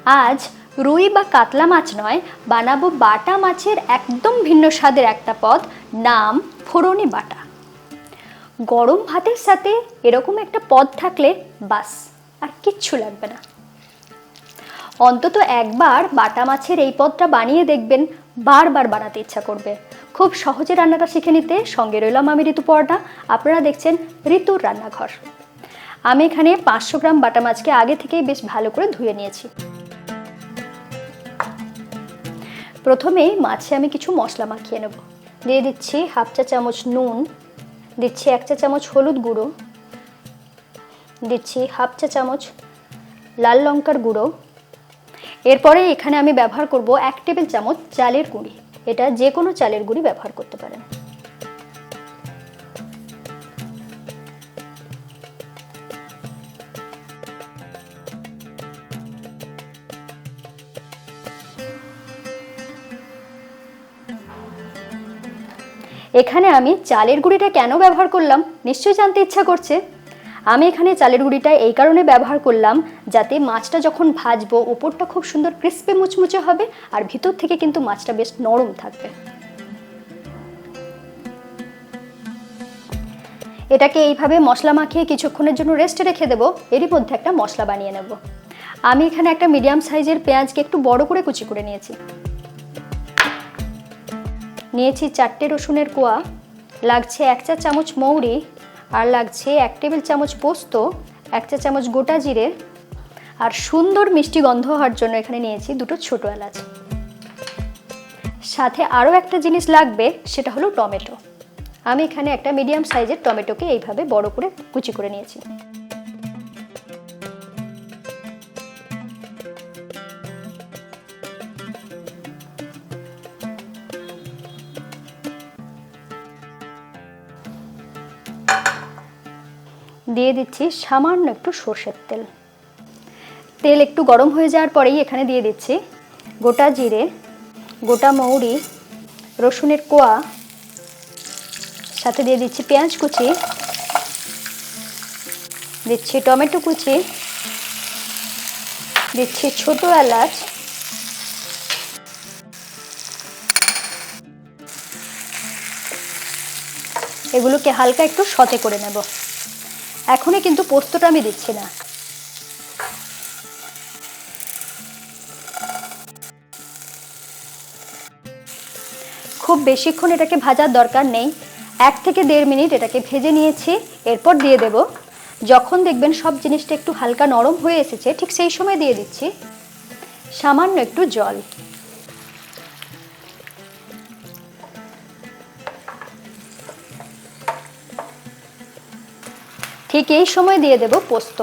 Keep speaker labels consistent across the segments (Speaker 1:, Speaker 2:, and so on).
Speaker 1: আজ রুই বা কাতলা মাছ নয়, বানাবো বাটা মাছের একদম ভিন্ন স্বাদের একটা পদ, নাম ফোড়নি বাটা। গরম ভাতের সাথে এরকম একটা পদ থাকলে বাস আর কিচ্ছু লাগবে না। অন্তত একবার বাটা মাছের এই পদটা বানিয়ে দেখবেন, বারবার বানাতে ইচ্ছা করবে। খুব সহজে রান্নাটা শিখে নিতে সঙ্গে রইলাম আমি ঋতুপর্ণা। আপনারা দেখছেন ঋতুর রান্নাঘর। আমি এখানে 500 গ্রাম বাটা মাছকে আগে থেকেই বেশ ভালো করে ধুয়ে নিয়েছি। প্রথমেই মাছে আমি কিছু মশলা মাখিয়ে নেব। দিয়ে দিচ্ছি হাফ চা চামচ নুন, দিচ্ছি 1 চা চামচ হলুদ গুঁড়ো, দিচ্ছি হাফ চা চামচ লাল লঙ্কার গুঁড়ো। এরপরে এখানে আমি ব্যবহার করব 1 টেবিল চামচ চালের গুঁড়ি। এটা যে কোনো চালের গুঁড়ি ব্যবহার করতে পারেন। এখানে আমি চালের গুঁড়িটা কেন ব্যবহার করলাম নিশ্চয়ই জানতে ইচ্ছা করছে। আমি এখানে চালের গুঁড়িটা এই কারণে ব্যবহার করলাম যাতে মাছটা যখন ভাজবো ওপরটা খুব সুন্দর ক্রিস্পি মুচমুচে হবে, আর ভিতর থেকে কিন্তু মাছটা বেশ নরম থাকবে। এটাকে এইভাবে মশলা মাখিয়ে কিছুক্ষণের জন্য রেস্টে রেখে দেবো। এরই মধ্যে একটা মশলা বানিয়ে নেব। আমি এখানে একটা মিডিয়াম সাইজের পেঁয়াজকে একটু বড় করে কুচি করে নিয়েছি। নিয়েছি 4টে রসুনের কোয়া, লাগছে 1 চা চামচ মৌরি, আর লাগছে 1 টেবিল চামচ পোস্ত, 1 চা চামচ গোটা জিরে, আর সুন্দর মিষ্টি গন্ধ হওয়ার জন্য এখানে নিয়েছি 2টো ছোট এলাচ। সাথে আরও একটা জিনিস লাগবে, সেটা হলো টমেটো। আমি এখানে একটা মিডিয়াম সাইজের টমেটোকে এইভাবে বড় করে কুচি করে নিয়েছি। দিয়ে দিচ্ছি সামান্য একটু সর্ষের তেল। তেল একটু গরম হয়ে যাওয়ার পরেই এখানে দিয়ে দিচ্ছি গোটা জিরে, গোটা মৌরি, রসুনের কোয়া, সাথে দিয়ে দিচ্ছি পেঁয়াজ কুচি, দিচ্ছি টমেটো কুচি, দিচ্ছি ছোট এলাচ, এগুলোকে হালকা একটু সতে করে নেব। এখনই কিন্তু পোস্তটা আমি দিচ্ছি না। খুব বেশিক্ষণ এটাকে ভাজার দরকার নেই, 1 থেকে 1.5 মিনিট এটাকে ভেজে নিয়েছি। এরপর দিয়ে দেব, যখন দেখবেন সব জিনিসটা একটু হালকা নরম হয়ে এসেছে ঠিক সেই সময় দিয়ে দিচ্ছি সামান্য একটু জল। ঠিক এই সময় দিয়ে দেব পোস্ত।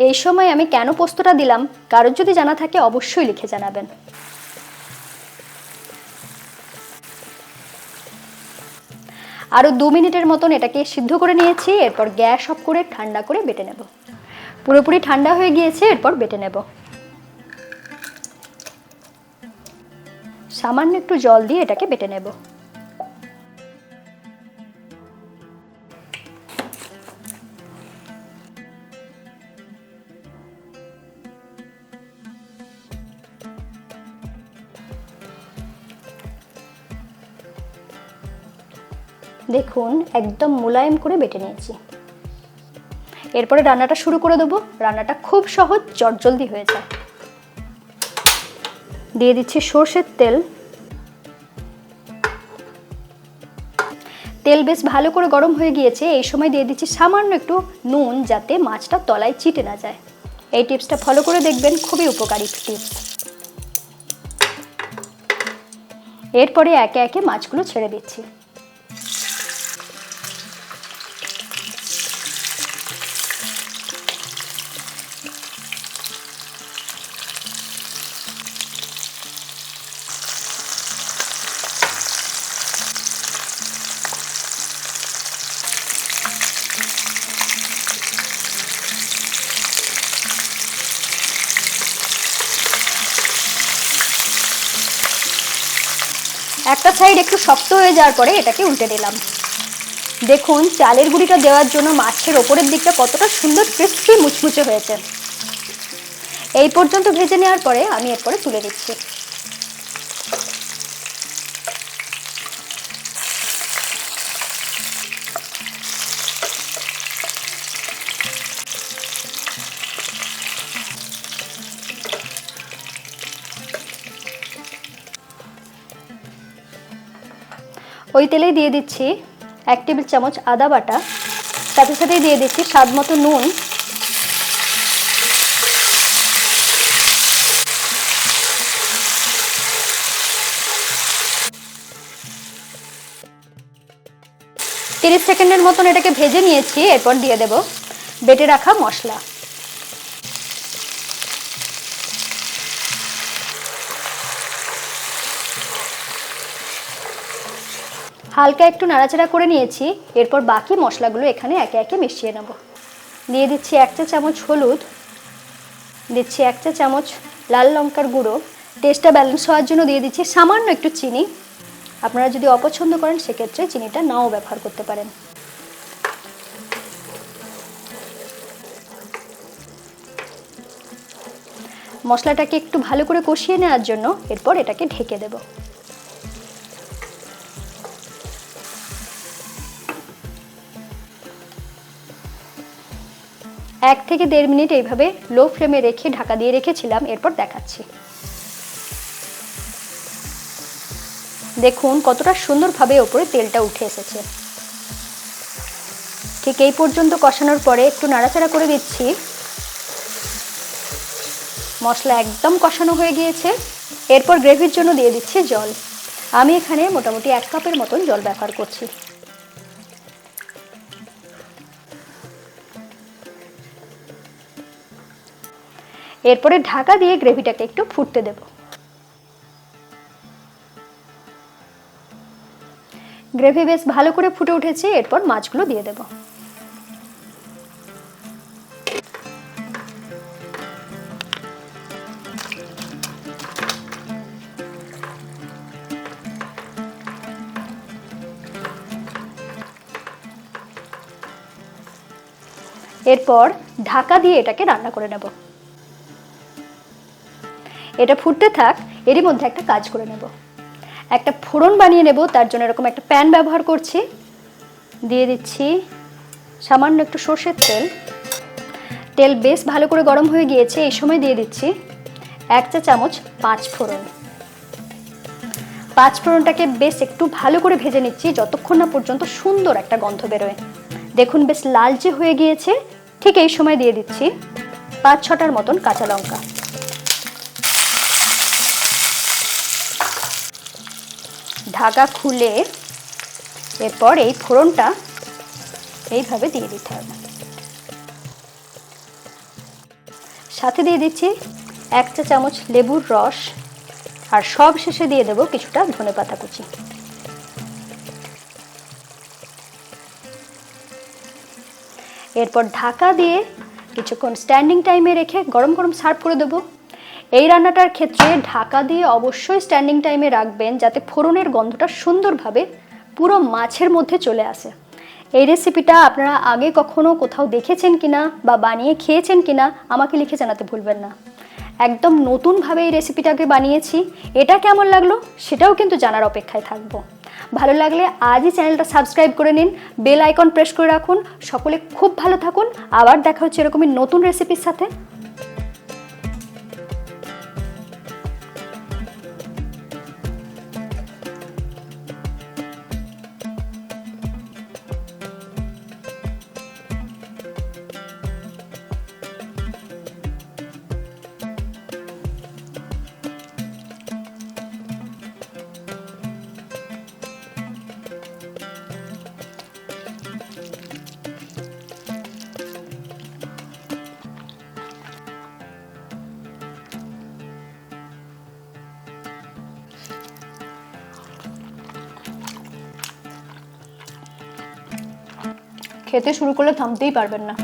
Speaker 1: এই সময় আমি কেন পোস্তটা দিলাম, কারোর যদি জানা থাকে অবশ্যই লিখে জানাবেন। আরও 2 মিনিটের মতন এটাকে সিদ্ধ করে নিয়েছি। এরপর গ্যাস অফ করে ঠান্ডা করে বেটে নেব। পুরোপুরি ঠান্ডা হয়ে গিয়েছে, এরপর বেটে নেব। সামান্য একটু জল দিয়ে এটাকে বেটে নেব। দেখুন একদম মোলায়েম করে বেটে নিয়েছি। এরপরে রান্নাটা শুরু করে দেবো। রান্নাটা খুব সহজ, চটজলদি হয়ে যায়। দিয়ে দিচ্ছি সর্ষের তেল। তেল বেশ ভালো করে গরম হয়ে গিয়েছে। এই সময় দিয়ে দিচ্ছি সামান্য একটু নুন, যাতে মাছটা তলায় চিটে না যায়। এই টিপসটা ফলো করে দেখবেন, খুবই উপকারী টিপস। এরপরে একে একে মাছগুলো ছেড়ে দিচ্ছি। একটা সাইড একটু শক্ত হয়ে যাওয়ার পরে এটাকে উল্টে দিলাম। দেখুন চালের গুঁড়িটা দেওয়ার জন্য মাছের ওপরের দিকটা কতটা সুন্দর ক্রিস্পি মুচমুচে হয়েছে। এই পর্যন্ত ভেজে নেওয়ার পরে আমি এরপরে তুলে দিচ্ছি। ওই তেলেই দিয়ে দিচ্ছি 1 টেবিল চামচ আদা বাটা, সাথে সাথেই দিয়ে দিচ্ছি স্বাদ মতো নুন, তিরিশ সেকেন্ডের মতন এটাকে ভেজে নিয়েছি। এরপর দিয়ে দেব বেটে রাখা মশলা। হালকা একটু নাড়াচাড়া করে নিয়েছি। এরপর বাকি মশলাগুলো এখানে একে একে মিশিয়ে নেব। দিয়ে দিচ্ছি 1 চা চামচ হলুদ, দিচ্ছি 1 চা চামচ লাল লঙ্কার গুঁড়ো, টেস্টটা ব্যালেন্স হওয়ার জন্য দিয়ে দিচ্ছি সামান্য একটু চিনি। আপনারা যদি অপছন্দ করেন সেক্ষেত্রে চিনিটা নাও ব্যবহার করতে পারেন। মশলাটাকে একটু ভালো করে কষিয়ে নেওয়ার জন্য এরপর এটাকে ঢেকে দেব। এক থেকে 1.5 মিনিট এইভাবে লো ফ্লেমে রেখে ঢাকা দিয়ে রেখেছিলাম। এরপর দেখাচ্ছি। দেখুন কতটা সুন্দরভাবে ওপরে তেলটা উঠে এসেছে। ঠিক এই পর্যন্ত কষানোর পরে একটু নাড়াচাড়া করে দিচ্ছি। মশলা একদম কষানো হয়ে গিয়েছে। এরপর গ্রেভির জন্য দিয়ে দিচ্ছি জল। আমি এখানে মোটামুটি 1 কাপের মতন জল ব্যবহার করছি। এরপরে ঢাকা দিয়ে গ্রেভিটাকে একটু ফুটতে দেব। গ্রেভি বেশ ভালো করে ফুটে উঠেছে। এরপর মাছগুলো দিয়ে দেব। এরপর ঢাকা দিয়ে এটাকে রান্না করে নেব। এটা ফুটতে থাক, এরই মধ্যে একটা কাজ করে নেব। একটা ফোড়ন বানিয়ে নেব। তার জন্য এরকম একটা প্যান ব্যবহার করছি। দিয়ে দিচ্ছি সামান্য একটু সর্ষের তেল। তেল বেশ ভালো করে গরম হয়ে গিয়েছে। এই সময় দিয়ে দিচ্ছি 1 চা চামচ 5 ফোড়ন। 5 ফোড়নটাকে বেশ একটু ভালো করে ভেজে নিচ্ছি যতক্ষণ না পর্যন্ত সুন্দর একটা গন্ধ বেরোয়। দেখুন বেশ লালচে হয়ে গিয়েছে। ঠিক এই সময় দিয়ে দিচ্ছি 5-6টার মতন কাঁচা লঙ্কা। ঢাকা খুলে এরপর এই ফোড়নটা এইভাবে দিয়ে দিতে হবে। সাথে দিয়ে দিচ্ছি 1 চা চামচ লেবুর রস, আর সব শেষে দিয়ে দেব কিছুটা ধনেপাতা কুচি। এরপর ঢাকা দিয়ে কিছুক্ষণ স্ট্যান্ডিং টাইমে রেখে গরম গরম সার্ভ করে দেবো। এই রান্নাটার ক্ষেত্রে ঢাকা দিয়ে অবশ্যই স্ট্যান্ডিং টাইমে রাখবেন যাতে ফোড়নের গন্ধটা সুন্দরভাবে পুরো মাছের মধ্যে চলে আসে। এই রেসিপিটা আপনারা আগে কখনো কোথাও দেখেছেন কিনা বা বানিয়ে খেয়েছেন কিনা আমাকে লিখে জানাতে ভুলবেন না। একদম নতুনভাবে এই রেসিপিটাকে বানিয়েছি। এটা কেমন লাগলো সেটাও কিন্তু জানার অপেক্ষায় থাকবো। ভালো লাগলে আজই চ্যানেলটা সাবস্ক্রাইব করে নিন, বেল আইকন প্রেস করে রাখুন। সকলে খুব ভালো থাকুন। আবার দেখা হচ্ছে এরকমই নতুন রেসিপির সাথে। খেতে শুরু করলে থামতেই পারবেন না।